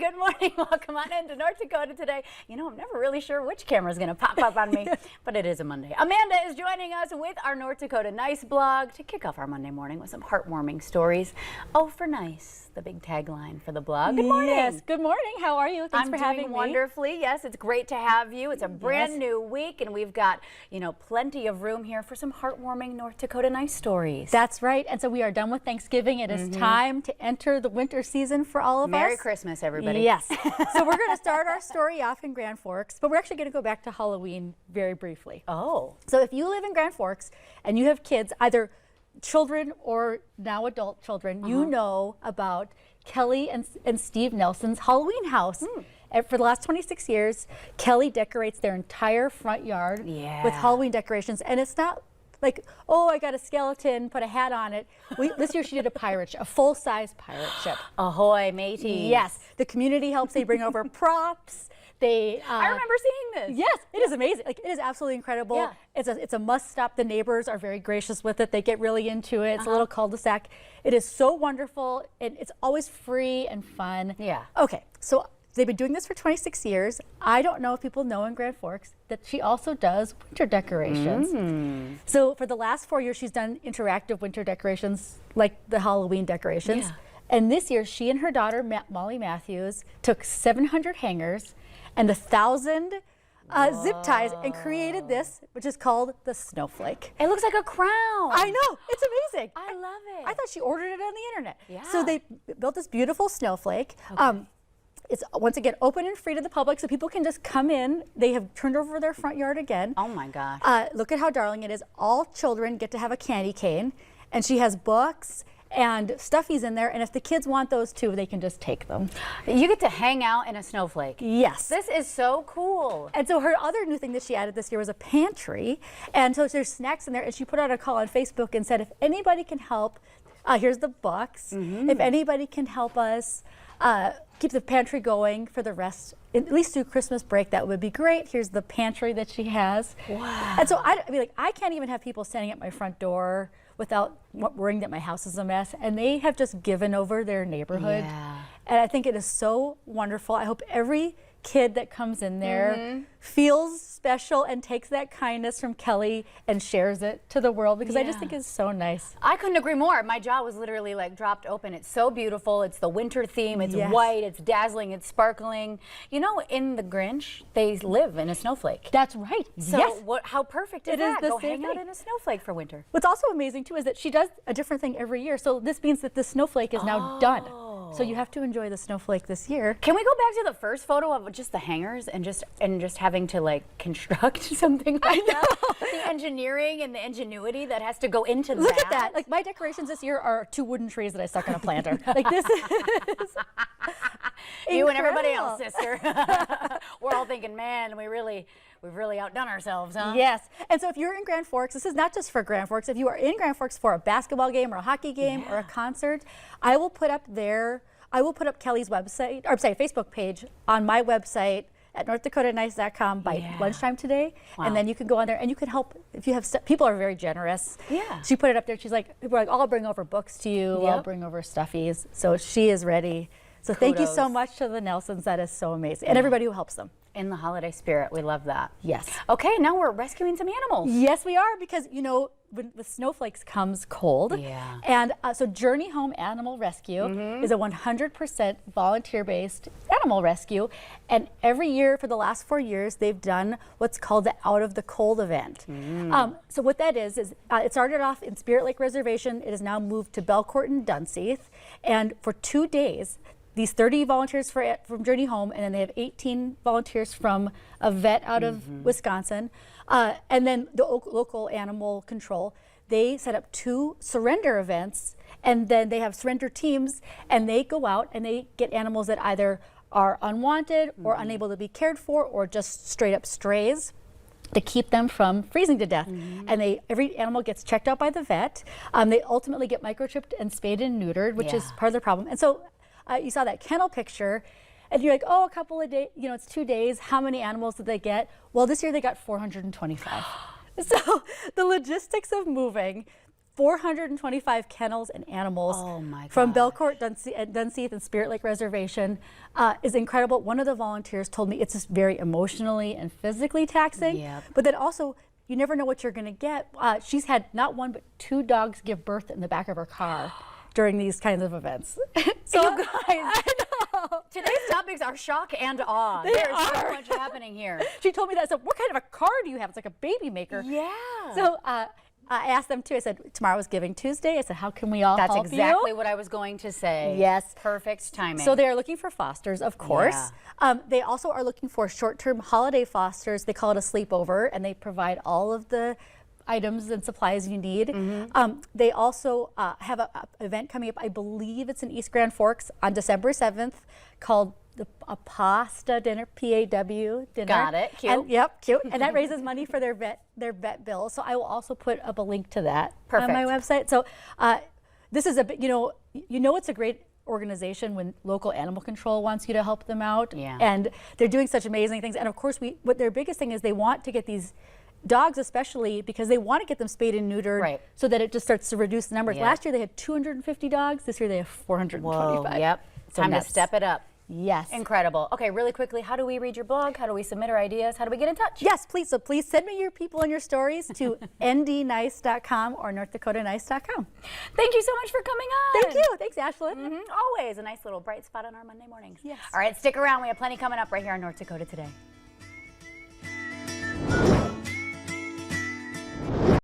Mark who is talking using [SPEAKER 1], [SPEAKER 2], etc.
[SPEAKER 1] Good morning. Welcome on into North Dakota today. You know, I'm never really sure which camera is going to pop up on me, but it is a Monday. Amanda is joining us with our North Dakota Nice blog to kick off our Monday morning with some heartwarming stories. Oh, for nice, the big tagline for the blog. Good morning.
[SPEAKER 2] Yes, good morning. How are you? Thanks for having me.
[SPEAKER 1] I'm doing wonderfully. Yes, it's great to have you. It's a brand new week, and we've got, you know, plenty of room here for some heartwarming North Dakota Nice stories.
[SPEAKER 2] That's right. And so we are done with Thanksgiving. It is time to enter the winter season for all of us.
[SPEAKER 1] Merry Christmas, everybody.
[SPEAKER 2] Yes. So we're going to start our story off in Grand Forks, but we're actually going to go back to Halloween very briefly.
[SPEAKER 1] Oh.
[SPEAKER 2] So if you live in Grand Forks and you have kids, either children or now adult children, you know about Kelly and Steve Nelson's Halloween house. And for the last 26 years, Kelly decorates their entire front yard with Halloween decorations. And it's not like, oh, I got a skeleton, put a hat on it. This year she did a pirate ship, a full-size pirate ship.
[SPEAKER 1] Ahoy, matey.
[SPEAKER 2] Yes. The community helps. They bring over props. I
[SPEAKER 1] remember seeing this.
[SPEAKER 2] Yes, it is amazing. Like, it is absolutely incredible.
[SPEAKER 1] Yeah.
[SPEAKER 2] It's a must stop. The neighbors are very gracious with it. They get really into it. It's a little cul-de-sac. It is so wonderful, and it's always free and fun.
[SPEAKER 1] Yeah.
[SPEAKER 2] Okay, so they've been doing this for 26 years. I don't know if people know in Grand Forks that she also does winter decorations. So for the last 4 years, she's done interactive winter decorations like the Halloween decorations.
[SPEAKER 1] Yeah.
[SPEAKER 2] And this year, she and her daughter, Molly Matthews, took 700 hangers and 1,000 zip ties and created this, which is called the snowflake.
[SPEAKER 1] It looks like a crown.
[SPEAKER 2] I know, it's amazing.
[SPEAKER 1] I love it.
[SPEAKER 2] I thought she ordered it on the internet.
[SPEAKER 1] Yeah.
[SPEAKER 2] So they built this beautiful snowflake. It's once again open and free to the public, so people can just come in. They have turned over their front yard again.
[SPEAKER 1] Oh my gosh.
[SPEAKER 2] Look at how darling it is. All children get to have a candy cane, and she has books and stuffies in there, and if the kids want those too, they can just take them.
[SPEAKER 1] You get to hang out in a snowflake.
[SPEAKER 2] Yes.
[SPEAKER 1] This is so cool.
[SPEAKER 2] And so her other new thing that she added this year was a pantry, and so there's snacks in there, and she put out a call on Facebook and said, if anybody can help, here's the books, if anybody can help us keep the pantry going for the rest, at least through Christmas break, that would be great. Here's the pantry that she has.
[SPEAKER 1] Wow.
[SPEAKER 2] And so I mean, like, I can't even have people standing at my front door without worrying that my house is a mess. And they have just given over their neighborhood.
[SPEAKER 1] Yeah.
[SPEAKER 2] And I think it is so wonderful. I hope every kid that comes in there feels special and takes that kindness from Kelly and shares it to the world, because I just think it's so nice.
[SPEAKER 1] I couldn't agree more. My jaw was literally like dropped open. It's so beautiful. It's the winter theme. It's white. It's dazzling. It's sparkling. You know, in The Grinch, they live in a snowflake.
[SPEAKER 2] That's right.
[SPEAKER 1] So how perfect is that?
[SPEAKER 2] The
[SPEAKER 1] Go
[SPEAKER 2] same
[SPEAKER 1] hang out
[SPEAKER 2] thing.
[SPEAKER 1] in a snowflake for winter.
[SPEAKER 2] What's also amazing too is that she does a different thing every year. So this means that the snowflake is now done. So you have to enjoy the snowflake this year.
[SPEAKER 1] Can we go back to the first photo of just the hangers and just having to like construct something like that? The engineering and the ingenuity that has to go into that.
[SPEAKER 2] Look at that. Like, my decorations this year are 2 wooden trees that I stuck on a planter. Like, this is
[SPEAKER 1] you and everybody else, sister. We're all thinking, man, we've really outdone ourselves, huh?
[SPEAKER 2] Yes. And so if you're in Grand Forks, this is not just for Grand Forks. If you are in Grand Forks for a basketball game or a hockey game or a concert, I will put up Kelly's website, or sorry, Facebook page on my website at northdakotannice.com by lunchtime today. And then you can go on there and you can help. If you have, people are very generous. Yeah. She put it up there. She's like, people are like, I'll bring over books to you. I'll bring over stuffies. So she is ready. So thank you so much to the Nelsons. That is so amazing. And everybody who helps them.
[SPEAKER 1] In the holiday spirit, we love that.
[SPEAKER 2] Yes.
[SPEAKER 1] Okay, now we're rescuing some animals.
[SPEAKER 2] Yes, we are, because, you know, with snowflakes comes cold.
[SPEAKER 1] Yeah.
[SPEAKER 2] And so Journey Home Animal Rescue is a 100% volunteer-based animal rescue. And every year for the last 4 years, they've done what's called the Out of the Cold event. So what that is it started off in Spirit Lake Reservation. It has now moved to Belcourt and Dunseith. And for 2 days, these 30 volunteers from Journey Home, and then they have 18 volunteers from a vet out of Wisconsin, and then the local animal control. They set up 2 surrender events, and then they have surrender teams, and they go out and they get animals that either are unwanted or unable to be cared for, or just straight up strays, to keep them from freezing to death. And every animal gets checked out by the vet. They ultimately get microchipped and spayed and neutered, which is part of the problem. And so you saw that kennel picture, and you're like, oh, a couple of days, you know, it's 2 days. How many animals did they get? Well, this year they got 425. So the logistics of moving 425 kennels and animals
[SPEAKER 1] Oh my
[SPEAKER 2] from
[SPEAKER 1] gosh.
[SPEAKER 2] Belcourt, Dunseith, and Spirit Lake Reservation is incredible. One of the volunteers told me it's just very emotionally and physically taxing,
[SPEAKER 1] Yep.
[SPEAKER 2] but then also you never know what you're going to get. She's had not one but 2 dogs give birth in the back of her car during these kinds of events. So
[SPEAKER 1] You guys,
[SPEAKER 2] I know.
[SPEAKER 1] today's topics are shock and awe.
[SPEAKER 2] They
[SPEAKER 1] There's so
[SPEAKER 2] are.
[SPEAKER 1] much happening here.
[SPEAKER 2] She told me that. So what kind of a car do you have? It's like a baby maker.
[SPEAKER 1] Yeah.
[SPEAKER 2] So I asked them too. I said, tomorrow is Giving Tuesday. I said, how can we all
[SPEAKER 1] That's
[SPEAKER 2] help
[SPEAKER 1] exactly
[SPEAKER 2] you?
[SPEAKER 1] what I was going to say.
[SPEAKER 2] Yes.
[SPEAKER 1] Perfect timing.
[SPEAKER 2] So they are looking for fosters, of course. They also are looking for short-term holiday fosters. They call it a sleepover, and they provide all of the items and supplies you need. They also have an event coming up. I believe it's in East Grand Forks on December 7th called a pasta dinner, PAW dinner.
[SPEAKER 1] Got it. Cute.
[SPEAKER 2] And, yep, cute. And that raises money for their vet bill. So I will also put up a link to that on my website. So this is a bit, you know it's a great organization when local animal control wants you to help them out.
[SPEAKER 1] Yeah.
[SPEAKER 2] And they're doing such amazing things. And of course, what their biggest thing is they want to get these dogs, especially because they want to get them spayed and neutered,
[SPEAKER 1] Right.
[SPEAKER 2] so that it just starts to reduce the numbers.
[SPEAKER 1] Yeah.
[SPEAKER 2] Last year they had 250 dogs. This year they have 425.
[SPEAKER 1] Whoa, yep.
[SPEAKER 2] So
[SPEAKER 1] Time to
[SPEAKER 2] nuts.
[SPEAKER 1] step it up.
[SPEAKER 2] Yes.
[SPEAKER 1] Incredible. Okay, really quickly, how do we read your blog? How do we submit our ideas? How do we get in touch?
[SPEAKER 2] Yes, please. So please send me your people and your stories to ndnice.com or northdakotanice.com.
[SPEAKER 1] Thank you so much for coming on.
[SPEAKER 2] Thank you. Thanks, Ashlyn.
[SPEAKER 1] Always a nice little bright spot on our Monday mornings.
[SPEAKER 2] Yes.
[SPEAKER 1] All right, stick around. We have plenty coming up right here on North Dakota Today.